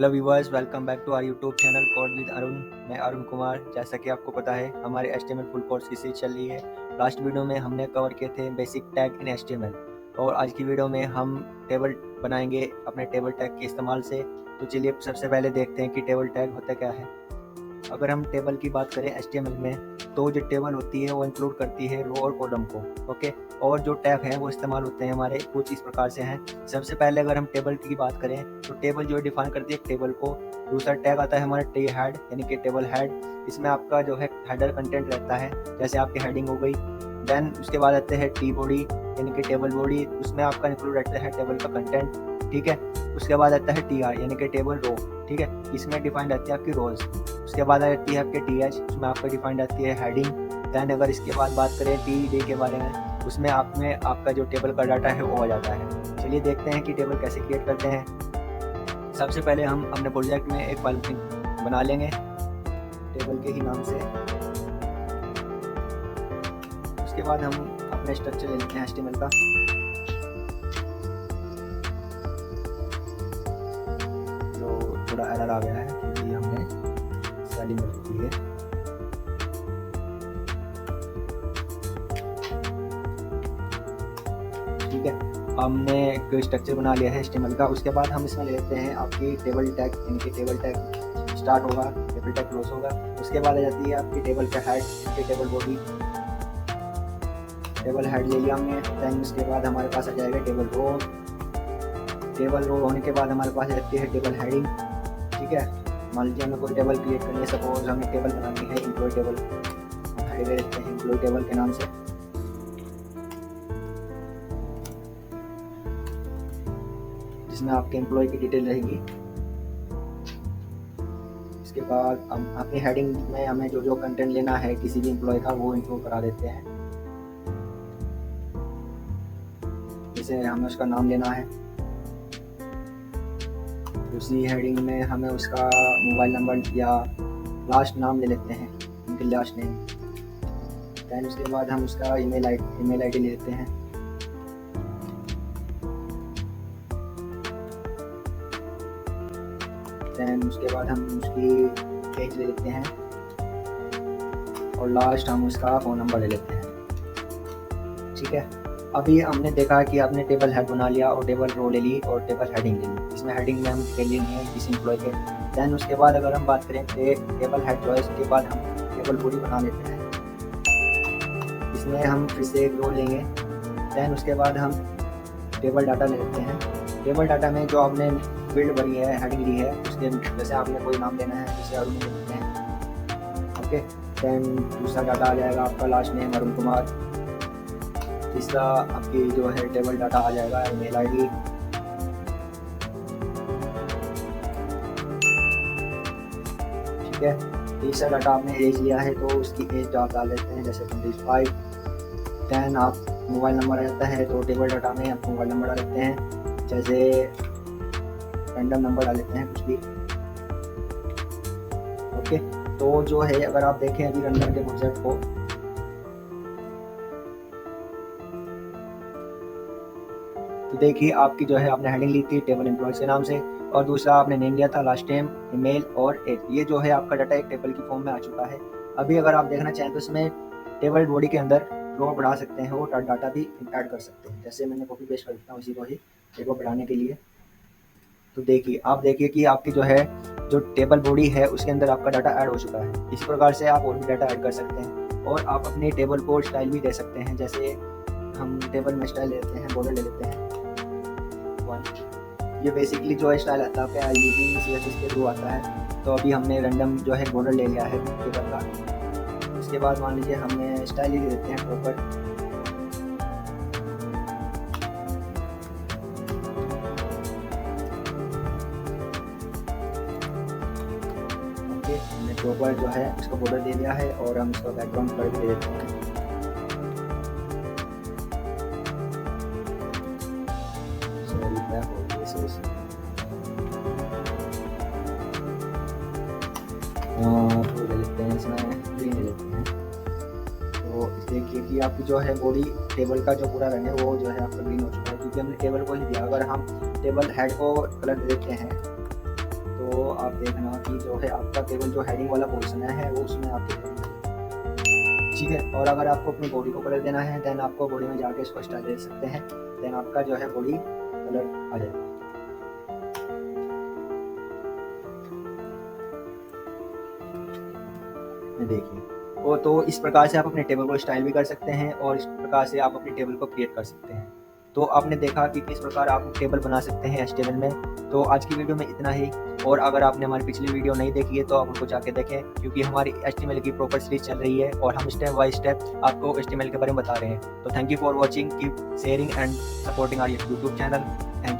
Hello viewers, welcome back to our YouTube channel code with Arun. मैं अरुण कुमार। जैसा कि आपको पता है, हमारे HTML फुल कोर्स की सीरीज चल रही है। लास्ट वीडियो में हमने कवर किए थे बेसिक टैग इन HTML, और आज की वीडियो में हम टेबल बनाएंगे अपने टेबल टैग के इस्तेमाल से। तो चलिए सबसे पहले देखते हैं कि टेबल टैग होता क्या है। अगर हम टेबल की बात करें HTML में, तो जो टेबल होती है वो इंक्लूड करती है रो और कॉलम को। ओके, और जो टैग हैं वो इस्तेमाल होते हैं हमारे कुछ इस प्रकार से हैं। सबसे पहले अगर हम टेबल की बात करें, तो टेबल जो डिफाइन करती है एक टेबल को। दूसरा टैग आता है हमारा टी हेड, यानी कि टेबल हेड। इसमें आपका जो है हेडर कंटेंट रहता है, जैसे आपकी हेडिंग हो गई। देन उसके बाद आते हैं टी बॉडी, यानी कि टेबल बॉडी। उसमें आपका इंक्लूड रहता है टेबल का कंटेंट, ठीक है। उसके बाद आता है टी आर, यानी कि टेबल रो, ठीक है। इसमें डिफाइंड रहती है आपकी रोज। उसके बाद आती है आपके टी एच, उसमें आपका डिफाइंड रहती है हेडिंग। दैन अगर इसके बाद बात करें टी डे के बारे में, उसमें आप में आपका जो टेबल का डाटा है वो आ जाता है। चलिए देखते हैं कि टेबल कैसे क्रिएट करते हैं। सबसे पहले हम अपने प्रोजेक्ट में एक फाइल बना लेंगे टेबल के ही नाम से। उसके बाद हम अपने स्ट्रक्चर ले लेते हैं HTML का। जो थोड़ा एरर आ गया है क्योंकि हमने स्पेलिंग गलती की है। ठीक है, हमने एक स्ट्रक्चर बना लिया है HTML का। उसके बाद हम इसमें ले लेते हैं आपकी टेबल टैग, यानी कि टेबल टैग स्टार्ट होगा, टेबल टैग क्लोज होगा। उसके बाद आ जाती है आपकी टेबल का हेड, इसकी टेबल बॉडी। टेबल हेड ले लिया हमने। दैन उसके बाद हमारे पास आ जाएगा टेबल रो। टेबल रो होने के बाद हमारे पास रहती है टेबल हेडिंग, ठीक है। मान लीजिए हमें कोई टेबल क्रिएट करनी है, सपोज हमें टेबल बनानी है एम्प्लॉय टेबल, हम हेड रखते हैं एम्प्लॉय टेबल के नाम से। जिसमें आपके एम्प्लॉय की डिटेल रहेगी। इसके बाद हम अपनी हेडिंग में हमें जो जो कंटेंट लेना है किसी भी एम्प्लॉय का, वो इंक्लूड करा देते हैं। जैसे हमें उसका नाम लेना है, उसी हेडिंग में हमें उसका मोबाइल नंबर या लास्ट नाम ले लेते हैं, उनके लास्ट नेम। दैन उसके बाद हम उसका ईमेल आईडी ले लेते हैं। दैन उसके बाद हम उसकी एज ले लेते हैं, और लास्ट हम उसका फ़ोन नंबर ले लेते हैं, ठीक है। अभी हमने देखा कि आपने टेबल हेड बना लिया और टेबल रो ले ली और टेबल हेडिंग ले ली। इसमें हेडिंग में हम ले लेनी है किसी एम्प्लॉय के। दैन उसके बाद अगर हम बात करें टेबल हेड चॉइस के बाद हम टेबल बॉडी बना लेते हैं। इसमें हम फिर से एक रो लेंगे। दैन उसके बाद हम टेबल डाटा ले लेते हैं। टेबल डाटा में जो आपने फील्ड भरी है, हेडिंग ली है, उसके जैसे आपने कोई नाम लेना है, जैसे अरुण ले लेते हैं, ओके। दैन दूसरा डाटा आ जाएगा आपका लास्ट नेम अरुण कुमार। तीसरा आपकी जो है टेबल डाटा आ जाएगा ईमेल आईडी। ठीक है, तीसरा डाटा आपने एज लिया है तो उसकी एज डाल देते हैं, जैसे 25। दैन आप मोबाइल नंबर आ जाता है तो टेबल डाटा में आप मोबाइल नंबर डाल लेते हैं, जैसे रैंडम नंबर डाल लेते हैं कुछ भी, ओके। तो जो है अगर आप देखें अभी रन करके प्रोजेक्ट को, तो देखिए आपकी जो है आपने हेडिंग ली थी टेबल एम्प्लॉयज के नाम से, और दूसरा आपने नेम लिया था लास्ट नेम, ईमेल और एज। ये जो है आपका डाटा एक टेबल की फॉर्म में आ चुका है। अभी अगर आप देखना चाहें तो इसमें टेबल बॉडी के अंदर रो बढ़ा सकते हैं और डाटा भी ऐड कर सकते हैं। जैसे मैंने कॉपी पेस्ट कर देता हूँ इसी को ही टेबल बढ़ाने के लिए। तो देखिए आप देखिए कि आपकी जो है जो टेबल बॉडी है उसके अंदर आपका डाटा ऐड हो चुका है। इसी प्रकार से आप और भी डाटा ऐड कर सकते हैं, और आप अपने टेबल को स्टाइल भी दे सकते हैं। जैसे हम टेबल में स्टाइल लेते हैं, बॉर्डर ले लेते हैं। ये बेसिकली जो है स्टाइल आता है यूजिंग CSS के थ्रू आता है। तो अभी हमने रैंडम जो है बॉर्डर ले लिया है टेबल का। उसके बाद मान लीजिए हमने स्टाइल ही देते हैं प्रॉपर। ओके, हमने प्रॉपर जो है इसको बॉर्डर दे दिया है, और हम इसका बैकग्राउंड कलर दे देते हैं। तो ले लेते हैं, इसमें ग्रीन ले लेते हैं। तो देखिए कि आपकी जो है बॉडी टेबल का जो पूरा रंग है वो जो है आपका ग्रीन हो चुका है, क्योंकि हमने टेबल को ही दिया। अगर हम टेबल हेड को कलर दे देते हैं तो तो आप देखना कि जो है आपका केवल जो हेडिंग वाला पोर्शन है वो उसमें आपके ठीक है। और अगर आपको अपनी बॉडी को कलर देना है देन आपको बॉडी में जाके इसको स्टाइल दे सकते हैं, देन आपका जो है बॉडी कलर आ जाएगा। देखिए वो तो इस प्रकार से आप अपने टेबल को स्टाइल भी कर सकते हैं और इस प्रकार से आप अपनी टेबल को क्रिएट कर सकते हैं। तो आपने देखा कि किस प्रकार आप टेबल बना सकते हैं HTML में। तो आज की वीडियो में इतना ही, और अगर आपने हमारी पिछली वीडियो नहीं देखी है तो आप उनको जाके देखें, क्योंकि हमारी HTML की प्रॉपर सीरीज चल रही है और हम स्टेप बाय स्टेप आपको HTML के बारे में बता रहे हैं। तो thank you for watching, keep sharing and supporting our YouTube channel. Thank you.